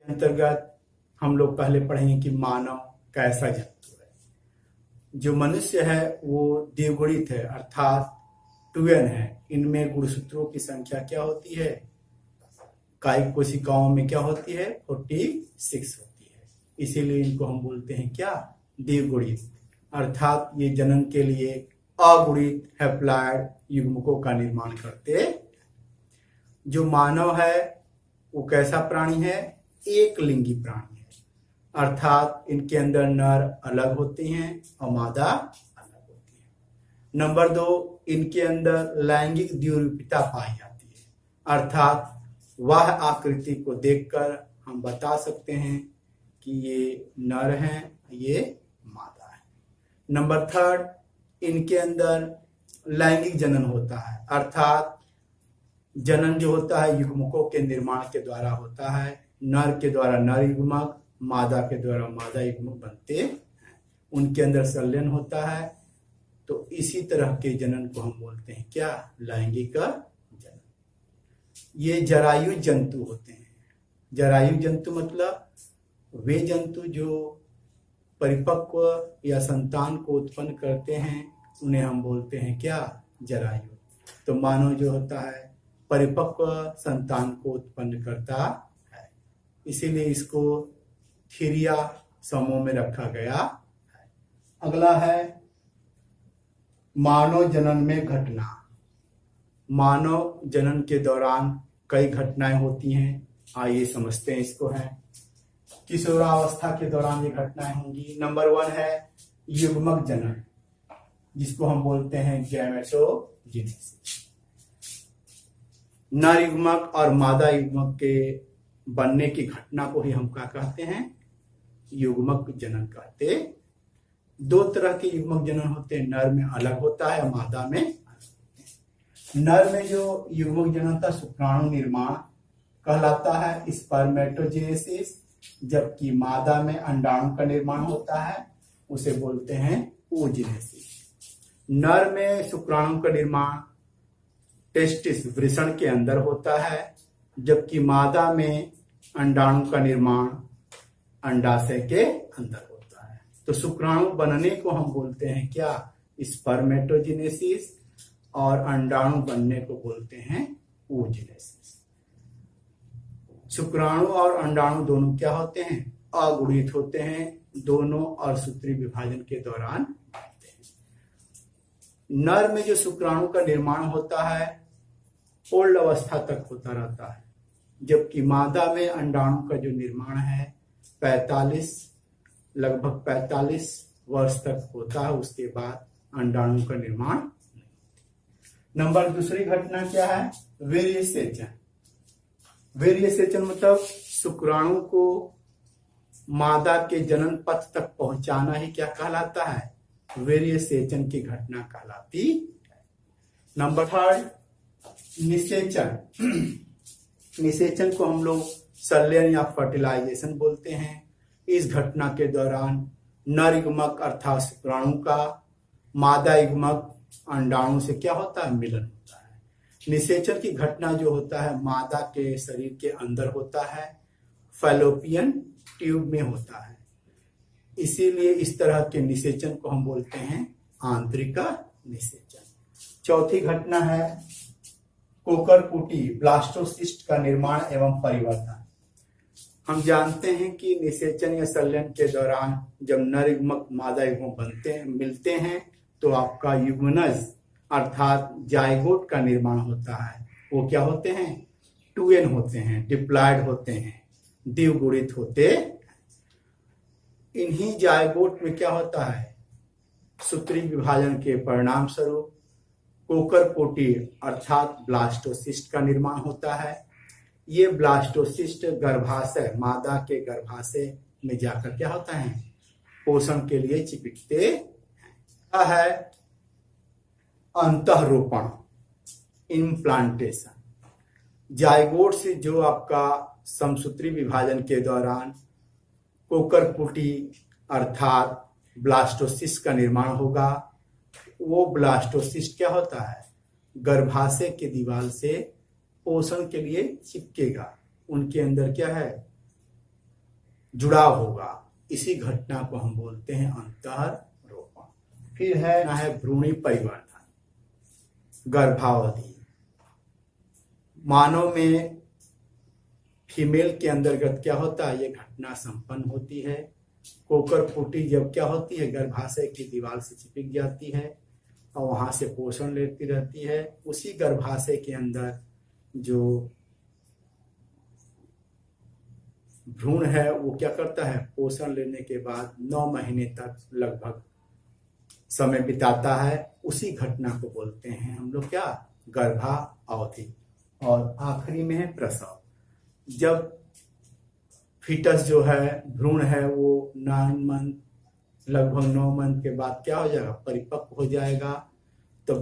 अंतर्गत हम लोग पहले पढ़ेंगे कि मानव कैसा जंतु है। जो मनुष्य है वो द्विगुणित है, अर्थात 2n है। इनमें गुणसूत्रों की संख्या क्या होती है? कायिक कोशिकाओं में क्या होती है? 46 होती है। इसीलिए इनको हम बोलते हैं क्या? द्विगुणित। अर्थात ये जनन के लिए अगुणित हैप्लॉइड युग्मकों का निर्माण करते। जो मानव है वो कैसा प्राणी है? एक लिंगी प्राणी है, अर्थात इनके अंदर नर अलग होते हैं और मादा अलग होती है। नंबर 2, इनके अंदर लैंगिक द्विरूपिता पाई जाती है, अर्थात वह आकृति को देखकर हम बता सकते हैं कि ये नर हैं, ये मादा है। नंबर 3, इनके अंदर लैंगिक जनन होता है, अर्थात जनन जो होता है युग्मकों के निर्माण के द्वारा होता है। नर के द्वारा नर युग्मक, मादा के द्वारा मादा युग्मक बनते हैं। उनके अंदर संलयन होता है। तो इसी तरह के जनन को हम बोलते हैं क्या? लैंगिक जनन। ये जरायु जंतु होते हैं। जरायु जंतु मतलब वे जंतु जो परिपक्व या संतान को उत्पन्न करते हैं, उन्हें हम बोलते हैं क्या? जरायु। तो मानव जो होता है परिपक्व संतान को उत्पन्न करता है, इसीलिए इसको थिरिया समूह में रखा गया है। अगला है मानव जनन में घटना। मानव जनन के दौरान कई घटनाएं होती हैं। आइए समझते हैं इसको है। किशोरावस्था के दौरान ये घटनाएं होंगी। नंबर 1 है युग्मक जनन, जिसको हम बोलते हैं गैमेटोजेनेसिस। नर युग्मक और मादा युग्मक के बनने की घटना को ही हम क्या कहते हैं? युग्मक जनन कहते। 2 तरह के युग्मक जनन होते हैं, नर में अलग होता है और मादा में अलग होते हैं। नर में जो युग्मक जनन था शुक्राणु निर्माण कहलाता है, स्पर्मेटोजेनेसिस, जबकि मादा में अंडाणु का निर्माण होता है, उसे बोलते हैं oogenesis। नर में शुक्राणु का निर्माण टेस्टिस वृषण के अंदर होता है, जबकि मादा में अंडाणु का निर्माण अंडाशय के अंदर होता है। तो शुक्राणु बनने को हम बोलते हैं क्या? स्पर्मेटोजेनेसिस, और अंडाणु बनने को बोलते हैं oogenesis। शुक्राणु और अंडाणु दोनों क्या होते हैं? अगुणित होते हैं। दोनों और सूत्री विभाजन के दौरान बनते हैं। नर में जो शुक्राणु का निर्माण होता है ओल्ड अवस्था तक होता रहता है, जबकि मादा में अंडाणु का जो निर्माण है लगभग 45 वर्ष तक होता है। उसके बाद अंडाणु का निर्माण नहीं होता। नंबर 2 घटना क्या है? वेरिएसेचन। वेरिएसेचन मतलब शुक्राणु को मादा के जनन पथ तक पहुंचाना ही क्या कहलाता है? वेरिएसेचन की घटना कहलाती है। नंबर 3 निषेचन। निषेचन को हम लोग संलयन या फर्टिलाइजेशन बोलते हैं। इस घटना के दौरान नर युग्मक अर्थात शुक्राणु का मादा युग्मक अंडाणु से क्या होता है? मिलन होता है। निषेचन की घटना जो होता है मादा के शरीर के अंदर होता है, फैलोपियन ट्यूब में होता है। इसीलिए इस तरह के निषेचन को हम बोलते हैं आंतरिक निषेचन। 4थी घटना है कोकरकुटी ब्लास्टोसिस्ट का निर्माण एवं परिवर्तन। हम जानते हैं कि निषेचन या संलयन के दौरान जब नर युग्मक मादा युग्मक मिलते हैं तो आपका युग्मनज अर्थात जायगोट का निर्माण होता है। वो क्या होते हैं? 2n होते हैं, डिप्लॉयड होते हैं, द्विगुणित होते। इन्हीं जायगोट में क्या होता है? सूत्री विभाजन के परिणाम स्वरूप कोकरकोटी अर्थात ब्लास्टोसिस्ट का निर्माण होता है। ये ब्लास्टोसिस्ट गर्भाशय मादा के गर्भाशय में जाकर क्या होता है? पोषण के लिए चिपकते है। अंतःरोपण इम्प्लांटेशन। जायगोट से जो आपका समसूत्री विभाजन के दौरान कोकरकुटी अर्थात ब्लास्टोसिस्ट का निर्माण होगा, वो ब्लास्टोसिस्ट क्या होता है? गर्भाशय के दीवार से पोषण के लिए चिपकेगा। उनके अंदर क्या है? जुड़ाव होगा, इसी घटना को हम बोलते हैं अंतःरोपण। फिर है भ्रूणी परिवर्धन, गर्भावधि। मानव में फीमेल के अंतर्गत क्या होता है, ये घटना संपन्न होती है। कोकर पुटी जब क्या होती है, गर्भाशय की दीवार से चिपक जाती है और वहां से पोषण लेती रहती है। उसी गर्भाशय के अंदर जो भ्रूण है वो क्या करता है, पोषण लेने के बाद 9 महीने तक लगभग समय बिताता है। उसी घटना को बोलते हैं हम लोग क्या, गर्भावधि। और आखिरी में है प्रसव। जब फीटस जो है, भ्रूण है, वो 9 मंथ, लगभग 9 मंथ के बाद क्या हो जाएगा, परिपक्व हो जाएगा। तो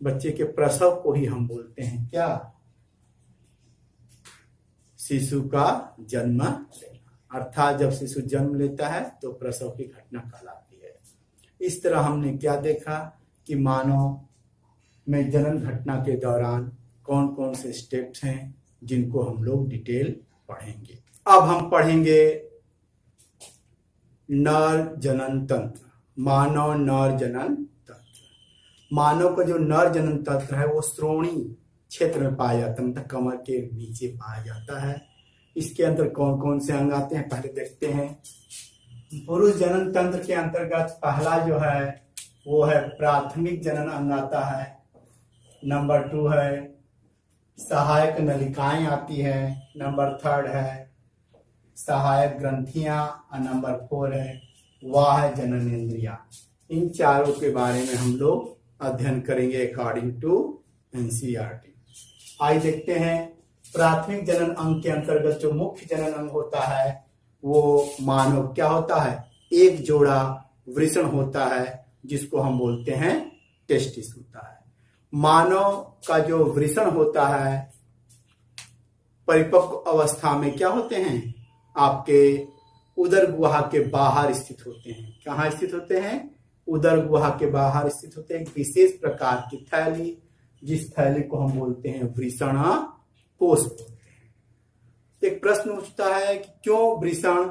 बच्चे के प्रसव को ही हम बोलते हैं क्या, शिशु का जन्म लेना। अर्थात जब शिशु जन्म लेता है तो प्रसव की घटना कहलाती है। इस तरह हमने क्या देखा कि मानव में जन्म घटना के दौरान कौन कौन से स्टेप्स हैं जिनको हम लोग डिटेल पढ़ेंगे। अब हम पढ़ेंगे नर जनन तंत्र, मानव नर जनन तंत्र। मानव का जो नर जनन तंत्र है वो श्रोणी क्षेत्र में पाया जाता है, मतलब कमर के नीचे पाया जाता है। इसके अंदर कौन कौन से अंग आते हैं पहले देखते हैं। पुरुष जनन तंत्र के अंतर्गत पहला जो है वो है प्राथमिक जनन अंग आता है। नंबर 2 है सहायक नलिकाएं आती है। नंबर 3 है सहायक ग्रंथियां और नंबर 4 है वाह जननेंद्रिया। इन चारों के बारे में हम लोग अध्ययन करेंगे अकॉर्डिंग टू एनसीईआरटी। आइए देखते हैं प्राथमिक जनन अंग के अंतर्गत जो मुख्य जनन अंग होता है वो मानव क्या होता है, एक जोड़ा वृषण होता है जिसको हम बोलते हैं टेस्टिस होता है। मानव का जो वृषण होता है परिपक्व अवस्था में क्या होते हैं, आपके उदर गुहा के बाहर स्थित होते हैं। कहाँ स्थित होते हैं, उदर गुहा के बाहर स्थित होते हैं। एक विशेष प्रकार की थैली, जिस थैली को हम बोलते हैं वृषण कोष बोलते हैं। एक प्रश्न उठता है कि क्यों वृषण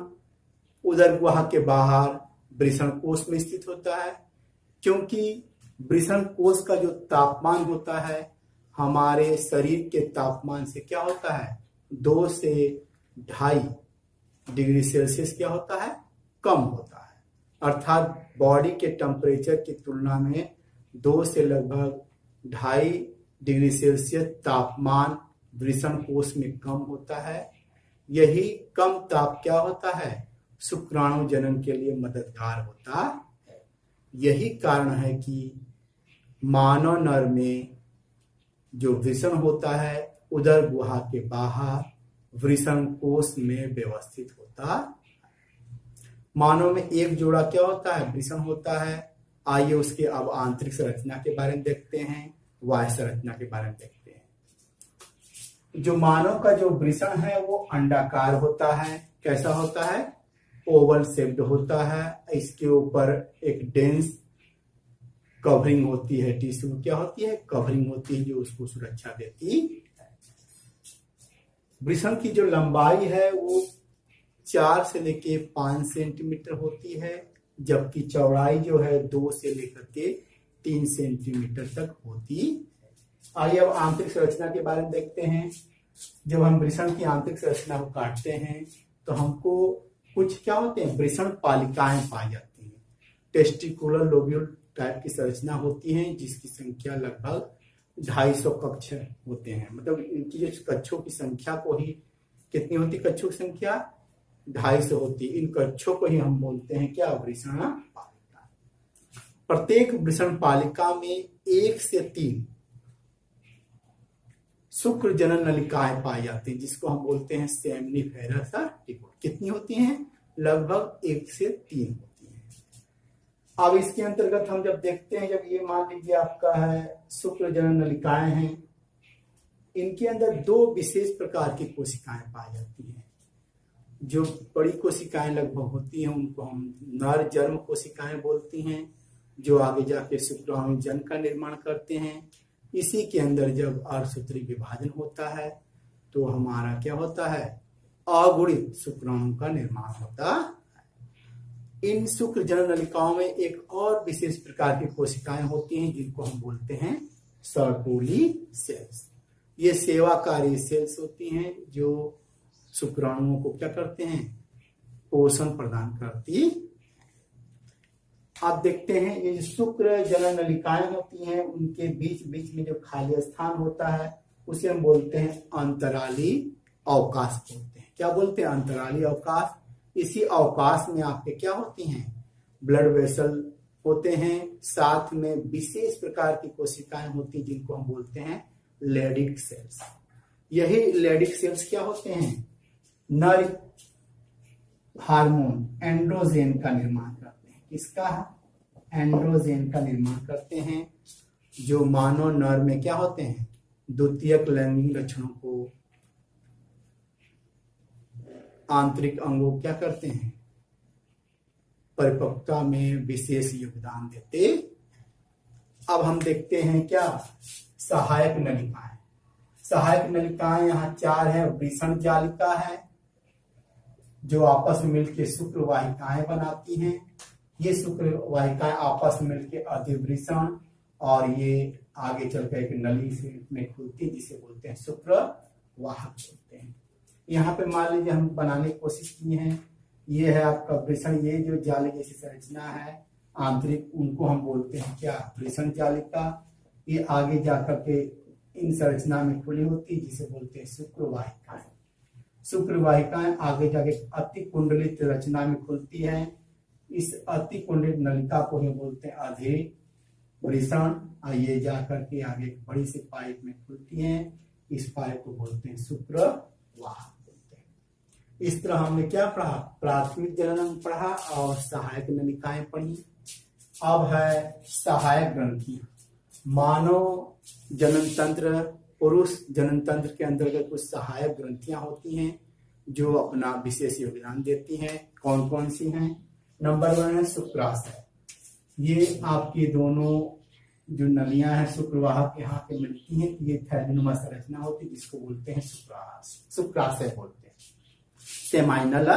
उदर गुहा के बाहर वृषण कोष में स्थित होता है। क्योंकि वृषण कोष का जो तापमान होता है हमारे शरीर के तापमान से क्या होता है, 2 से 2.5 डिग्री सेल्सियस क्या होता है, कम होता है। अर्थात बॉडी के टेम्परेचर की तुलना में 2 से लगभग 2.5 डिग्री सेल्सियस तापमान वृषण कोष में कम होता है। यही कम ताप क्या होता है, शुक्राणु जनन के लिए मददगार होता है। यही कारण है कि मानव नर में जो वृषण होता है उदर गुहा के बाहर वृषण कोष में व्यवस्थित होता है। मानव में एक जोड़ा क्या होता है, वृषण होता है। आइए उसके अब आंतरिक संरचना के बारे में देखते हैं, बाह्य संरचना के बारे में देखते हैं। जो मानव का जो वृषण है वो अंडाकार होता है। कैसा होता है, ओवल शेप्ड होता है। इसके ऊपर एक डेंस कवरिंग होती है, टिश्यू क्या होती है, कवरिंग होती है जो उसको सुरक्षा देती है। वृषण की जो लंबाई है वो 4 से लेके 5 सेंटीमीटर होती है, जबकि चौड़ाई जो है 2 से लेकर के 3 सेंटीमीटर तक होती है। आइए अब आंतरिक संरचना के बारे में देखते हैं। जब हम वृषण की आंतरिक संरचना को काटते हैं तो हमको कुछ क्या होते हैं, वृषण पालिकाएं पाई जाती हैं। टेस्टिकुलर लोब्यूल टाइप की संरचना होती है जिसकी संख्या लगभग 250 कक्ष होते हैं। मतलब इनकी जो कक्षों की संख्या को ही कितनी होती, कक्षों की संख्या 250 होती है। इन कक्षों को ही हम बोलते हैं क्या, वृषण पालिका। प्रत्येक वृषण पालिका में 1 से 3 शुक्र जनन नलिकाएं पाई जाती हैं जिसको हम बोलते हैं सेमिनिफेरस टिकोट। कितनी होती हैं, लगभग 1 से 3 होती हैं। अब इसके अंतर्गत हम जब देखते हैं, जब ये मान लीजिए आपका है शुक्र जनन नलिकाएं हैं, इनके अंदर 2 विशेष प्रकार की कोशिकाएं पाई जाती हैं। जो बड़ी कोशिकाएं लगभग होती हैं उनको हम नर जन्म कोशिकाएं बोलती हैं, जो आगे जाके शुक्राणु जन का निर्माण करते हैं। इसी के अंदर जब अर्धसूत्री विभाजन होता है तो हमारा क्या होता है, अगुणित शुक्राणु का निर्माण होता है। इन शुक्र जनन नलिकाओं में एक और विशेष प्रकार की कोशिकाएं होती हैं जिनको हम बोलते हैं सर्टोली सेल्स। ये सेवाकारी सेल्स होती हैं जो शुक्राणुओं को क्या करते हैं, पोषण प्रदान करती। आप देखते हैं ये जो शुक्र जनन नलिकाएं होती हैं उनके बीच बीच में जो खाली स्थान होता है उसे हम बोलते हैं अंतराली अवकाश बोलते हैं। क्या बोलते हैं, अंतराली अवकाश। इसी अवकाश में आपके क्या होती हैं, ब्लड वेसल होते हैं, साथ में विशेष प्रकार की कोशिकाएं होती हैं जिनको हम बोलते हैं लेडिक सेल्स। यही लेडिक सेल्स क्या होते हैं, नर हार्मोन एंड्रोजेन का निर्माण करते हैं। किसका, एंड्रोजेन का निर्माण करते हैं, जो मानव नर में क्या होते हैं, द्वितीयक लैंगिक लक्षणों को, आंतरिक अंगों क्या करते हैं, परिपक्वता में विशेष योगदान देते। अब हम देखते हैं क्या, सहायक नलिकाएं। सहायक नलिकाएं यहाँ 4 है। वृषण जालिका है जो आपस में मिलकर शुक्र वाहिकाएं बनाती हैं। ये शुक्र वाहिकाएं आपस में मिलकर अधिवृषण और ये आगे चलकर एक नली से में खुलती है जिसे बोलते हैं शुक्र वाहक बोलते हैं। यहाँ पे मान लीजिए हम बनाने की कोशिश की है, ये है आपका वृषण, ये जो जाली जैसी संरचना है आंतरिक, उनको हम बोलते हैं क्या, वृषण जालिका। ये आगे जाकर के इन संरचना में खुली होती है जिसे बोलते हैं शुक्र वाहिकाएं। शुक्र वाहिकाएं आगे जाके अति कुंडलित रचना में खुलती है। इस अति कुंडलित नलिका को ही बोलते हैं अधिवृषण। ये जाकर के आगे एक बड़ी सी पाइप में खुलती है, इस पाइप को बोलते हैं शुक्र वाहक बोलते हैं। इस तरह हमने क्या पढ़ा, प्राथमिक जनन पढ़ा और सहायक नलिकाएं पढ़ी। अब है सहायक ग्रंथियां। मानव जनन तंत्र, पुरुष जनन तंत्र के अंतर्गत कुछ सहायक ग्रंथियां होती हैं जो अपना विशेष योगदान देती हैं। कौन कौन सी हैं, नंबर 1 है शुक्राशय। ये आपकी दोनों जो नलियां हैं शुक्रवाहक यहाँ पे मिलती हैं, ये थैलीनुमा संरचना होती है जिसको बोलते हैं शुक्राशय बोलते हैं, सेमाइनल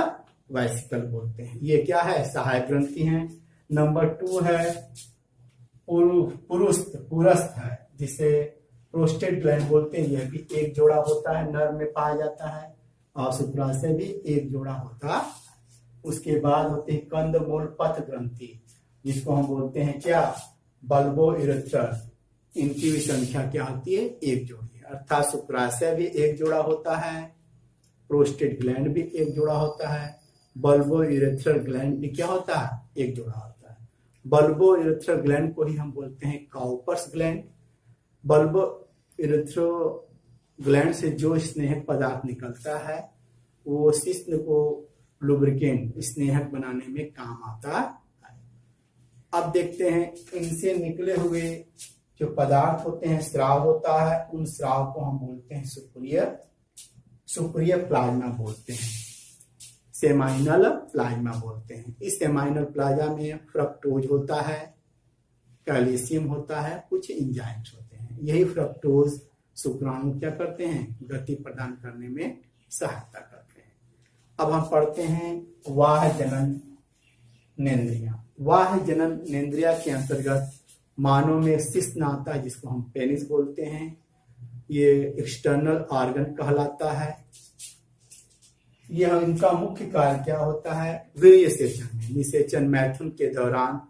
वेसिकल बोलते हैं। ये क्या है, सहायक ग्रंथि है। नंबर 2 है पुरस्थ है जिसे प्रोस्टेट ग्लैंड बोलते हैं। यह भी एक जोड़ा होता है, नर में पाया जाता है, और शुक्राशय भी एक जोड़ा होता है। उसके बाद होते हैं कंदमूल पथ ग्रंथि जिसको हम बोलते हैं क्या, बल्बो इरेक्टर। इनकी भी संख्या क्या होती है, एक जोड़ी है। अर्थात शुक्राशय भी एक जोड़ा होता है, प्रोस्टेट ग्लैंड भी एक जोड़ा होता है, बल्बो इरेक्टर ग्लैंड भी क्या होता है, एक जोड़ा होता है। बल्बो इरेक्टर ग्लैंड को ही हम बोलते हैं Cowper's gland. Bulbo erector gland से जो स्नेहक पदार्थ निकलता है वो शिश्न को लुब्रिकेंट, स्नेहक बनाने में काम आता है। अब देखते हैं इनसे निकले हुए जो पदार्थ होते हैं, स्राव होता है, उन स्राव को हम बोलते हैं सुप्रिय प्लाज्मा बोलते हैं, सेमाइनल प्लाज्मा बोलते हैं। इस सेमाइनल प्लाज्मा में फ्रक्टोज होता है, कैल्शियम होता है, कुछ एंजाइम्स होते हैं। यही फ्रक्टोज शुक्राणु क्या करते हैं, गति प्रदान करने में सहायता करते हैं। अब हम पढ़ते हैं वाह जनन नेंद्रिया। वाह जनन नेंद्रिया के अंतर्गत मानव में शिश्न आता है जिसको हम पेनिस बोलते हैं। ये एक्सटर्नल ऑर्गन कहलाता है। यह इनका मुख्य कार्य क्या होता है, वीर्य सेचन है। निषेचन मैथुन के दौरान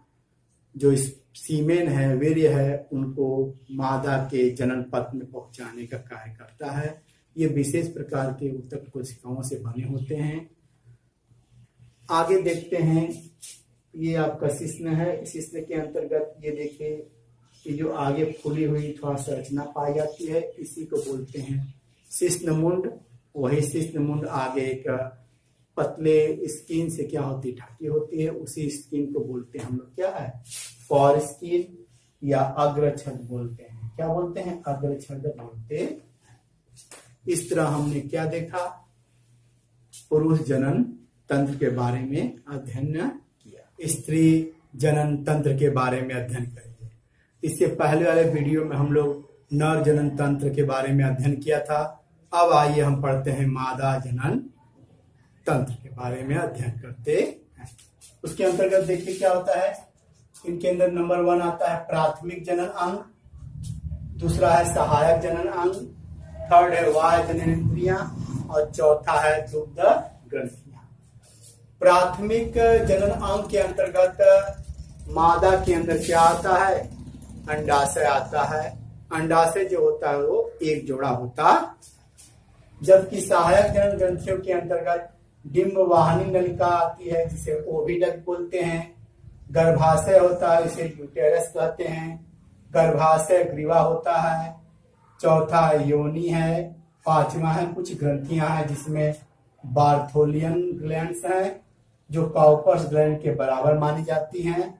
जो सीमेन है, वीर्य है, उनको मादा के जनन पथ में पहुंचाने का कार्य करता है। ये विशेष प्रकार के ऊतक कोशिकाओं से बने होते हैं। आगे देखते हैं, ये आपका शिश्न है। शिश्न के अंतर्गत ये देखिए, ये जो आगे फूली हुई थोड़ा संरचना पाई जाती है, इसी को बोलते हैं शिश्न मुंड। वही शिश्न मुंड आगे एक पतले स्किन से क्या होती है, ढकी होती है। उसी स्किन को बोलते हैं हम लोग क्या है, फॉर स्किन या अग्रछद बोलते हैं। क्या बोलते हैं, अग्रछद बोलते हैं। इस तरह हमने क्या देखा, पुरुष जनन तंत्र के बारे में अध्ययन किया। स्त्री जनन तंत्र के बारे में अध्ययन करेंगे। इससे पहले वाले वीडियो में हम लोग नर जनन तंत्र के बारे में अध्ययन किया था। अब आइए हम पढ़ते हैं मादा जनन तंत्र के बारे में अध्ययन करते हैं। उसके अंतर्गत देखिए क्या होता है। इनके अंदर नंबर 1 आता है प्राथमिक जनन अंग, दूसरा है सहायक जनन अंग, थर्ड है वाय जननेंद्रियां और चौथा है दुग्ध ग्रंथियां। प्राथमिक जनन अंग के अंतर्गत मादा के अंदर क्या आता है, अंडाशय आता है। अंडाशय जो होता है वो एक जोड़ा होता, जबकि सहायक जनन ग्रंथियों के अंतर्गत डिंब वाहिनी नलिका आती है जिसे ओविडक्ट बोलते हैं। गर्भाशय होता है, इसे यूटेरस कहते हैं। गर्भाशय ग्रीवा होता है। चौथा योनि है। पांचवा है कुछ ग्रंथियां हैं जिसमें बार्थोलियन ग्लैंड्स हैं जो काउपर्स ग्लैंड के बराबर मानी जाती हैं,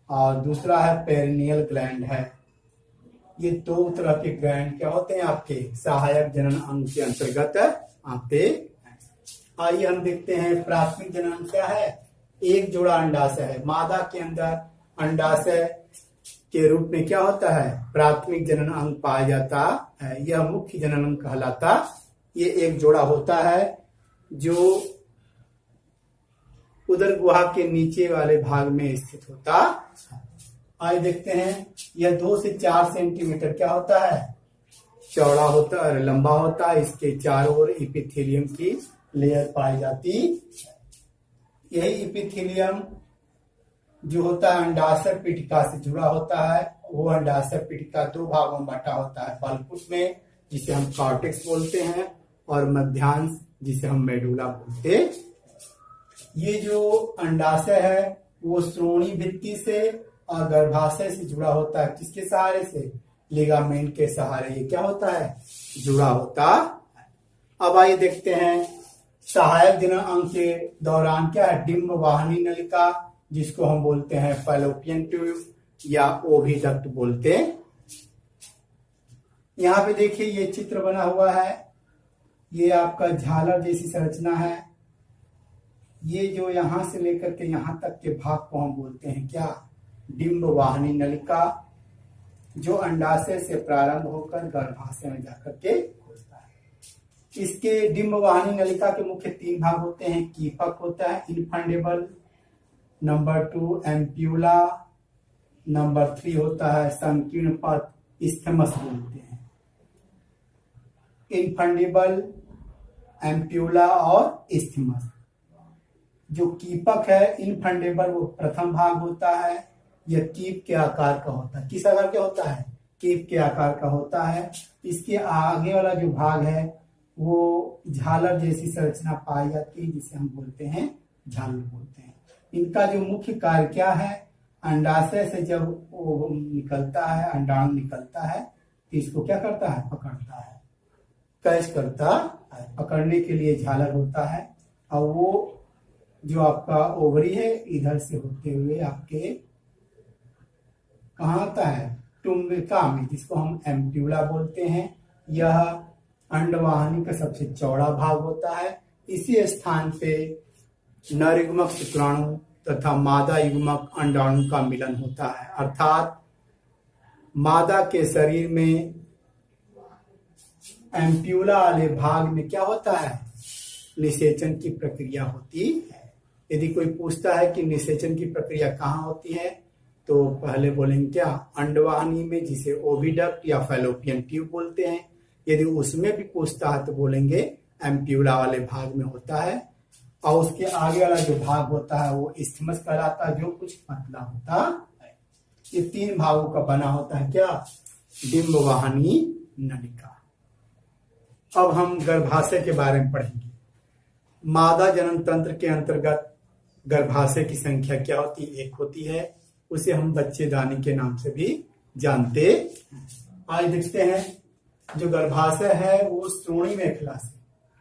और दूसरा है पेरिनियल ग्लैंड है। ये दो तरह के ग्लैंड क्या होते हैं आपके सहायक जनन अंग के अंतर्गत आते हैं। आइए हम देखते हैं प्राथमिक जनन अंग क्या है। एक जोड़ा अंडाशय है। मादा के अंदर अंडाशय के रूप में क्या होता है, प्राथमिक जनन अंग पाया जाता है। यह मुख्य जनन अंग कहलाता। ये एक जोड़ा होता है जो उदर गुहा के नीचे वाले भाग में स्थित होता। आइए देखते हैं, यह 2 से 4 सेंटीमीटर क्या होता है, चौड़ा होता है, लंबा होता है। इसके चारों ओर इपिथेलियम की लेयर पाई जाती। यही इपिथेलियम जो होता है अंडाशय पीठिका से जुड़ा होता है। वो अंडाशय पीठिका 2 भागों में बटा होता है, बल्कुट में जिसे हम कॉर्टेक्स बोलते हैं और मध्यांश जिसे हम मेडुला बोलते हैं। ये जो अंडाशय है वो श्रोणी भित्ति से और गर्भाशय से जुड़ा होता है। किसके सहारे से, लिगामेंट के सहारे ये क्या होता है, जुड़ा होता। अब आइए देखते हैं सहायक जनन अंग के दौरान क्या है, डिंब वाहिनी नलिका जिसको हम बोलते हैं फैलोपियन ट्यूब या ओविडक्ट बोलते हैं। यहाँ पे देखिए ये चित्र बना हुआ है। ये आपका झालर जैसी संरचना है। ये जो यहां से लेकर के यहां तक के भाग को हम बोलते हैं क्या, डिंब वाहिनी नलिका, जो अंडाशय से प्रारंभ होकर गर्भाशय में जाकर के खुलता है। इसके डिंब वाहिनी नलिका के मुख्य 3 भाग होते हैं। कीपक होता है इनफंडेबल, नंबर 2 एम्प्यूला, नंबर 3 होता है संकीर्ण पथ, इस्थमस बोलते हैं। इनफंडेबल, एम्प्यूला और इस्थमस। जो कीपक है इनफंडेबल वो प्रथम भाग होता है। यह कीप के आकार का होता है। किस आकार का होता है, कीप के आकार का होता है। इसके आगे वाला जो भाग है वो झालर जैसी संरचना पाई जाती है जिसे हम बोलते हैं झालर बोलते हैं। इनका जो मुख्य कार्य क्या है, अंडाशय से जब वो निकलता है, अंडाणु निकलता है तो इसको क्या करता है, पकड़ता है, कैच करता है। पकड़ने के लिए झालर होता है। और वो जो आपका ओवरी है इधर से होते हुए आपके कहाँ आता है, टुंबिका में, जिसको हम एम्प्यूला बोलते हैं। यह अंडवाहिनी का सबसे चौड़ा भाग होता है। इसी स्थान पे नर युग्मक शुक्राणु तथा मादा युग्मक अंडाणु का मिलन होता है। अर्थात मादा के शरीर में एम्प्यूला वाले भाग में क्या होता है, निषेचन की प्रक्रिया होती है। यदि कोई पूछता है कि निषेचन की प्रक्रिया कहाँ होती है तो पहले बोलेंगे क्या, अंडवाहिनी में जिसे ओविडक्ट या फैलोपियन ट्यूब बोलते हैं। यदि उसमें भी पूछता है तो बोलेंगे एम्प्यूला वाले भाग में होता है। और उसके आगे वाला जो भाग होता है वो इस्थमस कहलाता है, जो कुछ पतला होता है। ये 3 भागों का बना होता है क्या, डिंब वाहिनी नलिका। अब हम गर्भाशय के बारे में पढ़ेंगे। मादा जनन तंत्र के अंतर्गत गर्भाशय की संख्या क्या होती है, 1 होती है। उसे हम बच्चेदानी के नाम से भी जानते। आज देखते हैं जो गर्भाशय है वो श्रोणी मेखला से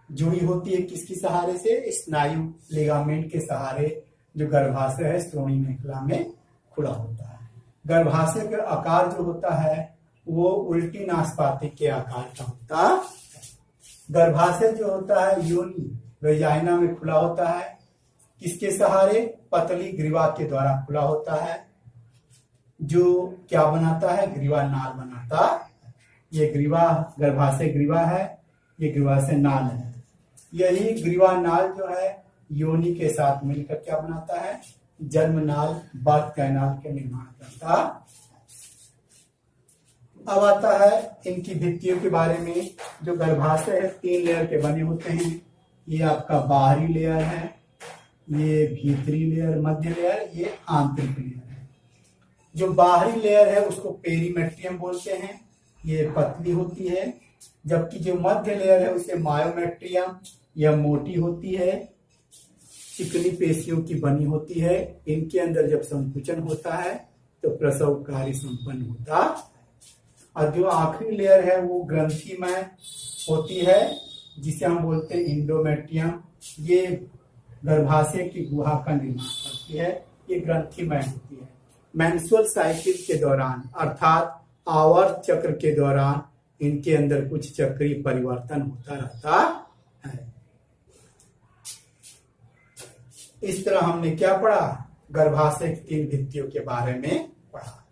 जुड़ी होती है। किसकी सहारे से, स्नायु लिगामेंट के सहारे जो गर्भाशय है श्रोणी मेखला में खुला होता है। गर्भाशय का आकार जो होता है वो उल्टी नासपाती के आकार का होता है। गर्भाशय जो होता है योनि वेजाइना में खुला होता है। किसके सहारे, पतली ग्रीवा के द्वारा खुला होता है, जो क्या बनाता है, ग्रीवा नाल बनाता। ये ग्रीवा गर्भाशय ग्रीवा है, ये ग्रीवाशय नाल है। यही ग्रीवानाल जो है योनि के साथ मिलकर क्या बनाता है, जन्मनाल, बर्थ कैनाल के निर्माण करता। अब आता है इनकी भित्तियों के बारे में। जो गर्भाशय है 3 लेयर के बने होते हैं। ये आपका बाहरी लेयर है, ये भीतरी लेयर, मध्य लेयर, ये आंतरिक लेयर है। जो बाहरी लेयर है उसको पेरीमेट्रियम बोलते हैं, ये पतली होती है। जबकि जो मध्य लेयर है उसे मायोमेट्रियम, यह मोटी होती है, चिकनी पेशियों की बनी होती है। इनके अंदर जब संकुचन होता है तो प्रसव कार्य संपन्न होता है। और जो आखिरी लेयर है वो ग्रंथिमय होती है, जिसे हम बोलते हैं इंडोमेट्रियम। ये गर्भाशय की गुहा का निर्माण करती है, ये ग्रंथिमय होती है। मेंस्ट्रुअल साइकिल के दौरान अर्थात आवर्त चक्र के दौरान इनके अंदर कुछ चक्रीय परिवर्तन होता रहता है। इस तरह हमने क्या पढ़ा, गर्भाशय की 3 भित्तियों के बारे में पढ़ा।